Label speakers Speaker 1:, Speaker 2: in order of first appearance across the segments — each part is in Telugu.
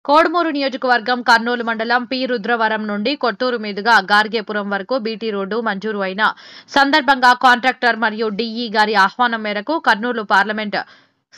Speaker 1: కోడుమూరు నియోజకవర్గం కర్నూలు మండలం పి రుద్రవరం నుండి కొట్టూరు మీదుగా గార్గేపురం వరకు బీటీ రోడ్డు మంజూరు అయిన సందర్భంగా కాంట్రాక్టర్ మరియు డీఈ గారి ఆహ్వానం మేరకు కర్నూలు పార్లమెంట్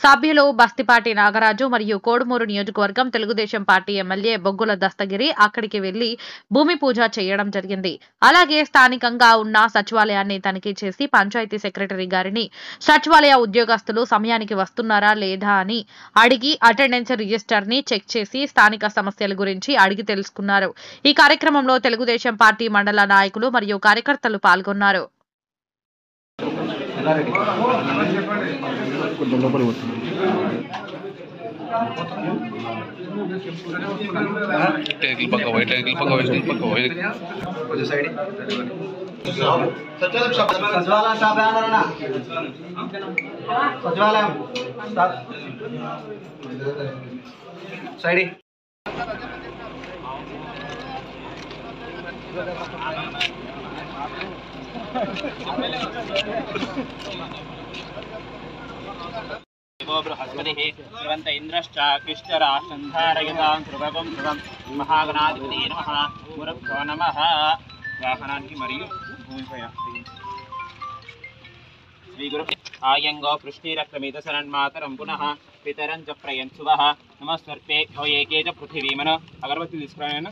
Speaker 1: సభ్యులు బస్తిపాటి నాగరాజు మరియు కోడుమూరు నియోజకవర్గం తెలుగుదేశం పార్టీ ఎమ్మెల్యే బొగ్గుల దస్తగిరి అక్కడికి వెళ్లి భూమి పూజ చేయడం జరిగింది. అలాగే స్థానికంగా ఉన్న సచివాలయాన్ని తనిఖీ చేసి పంచాయతీ సెక్రటరీ గారిని సచివాలయ ఉద్యోగస్తులు సమయానికి వస్తున్నారా లేదా అని అడిగి అటెండెన్స్ రిజిస్టర్ ని చెక్ చేసి స్థానిక సమస్యల గురించి అడిగి తెలుసుకున్నారు. ఈ కార్యక్రమంలో తెలుగుదేశం పార్టీ మండల నాయకులు మరియు కార్యకర్తలు పాల్గొన్నారు.
Speaker 2: बृहस्पतिः शिवन्त इन्द्रश्चाकिष्टराशन्धारयतां ध्रुवं ध्रुवं महागणाधिपते नमः गुरुभ्यो नमः वाहनाనికి మరియు భూమిపై శ్రీ గురు ఆయంగో పృష్ఠిరక్రమిత సన్మాతరం పునః పితరం చ ప్రయంసువః నమస్వర్పేభ్యో ఏకే చ పృథివీమన అగరబత్తి తీసుకురాయన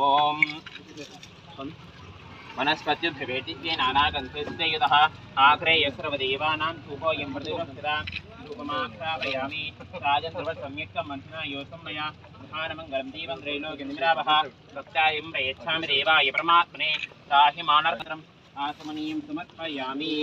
Speaker 2: ఓం वनस्पत्युद्भवेति नानागन्धस्य यतः आग्रे यस्रवदेवानां धूपोऽयं प्रतिष्ठिता धूपमाघ्रापयामि राजन्द्रवसम्यक्तं मन्त्रिणा योऽसं मया महानमङ्गलं दीपं त्रैलोक्यनिमिरावः भक्तायं प्रयच्छामि देवाय परमात्मने ताहि मानर्पत्रम् आसमनीयं समर्पयामि।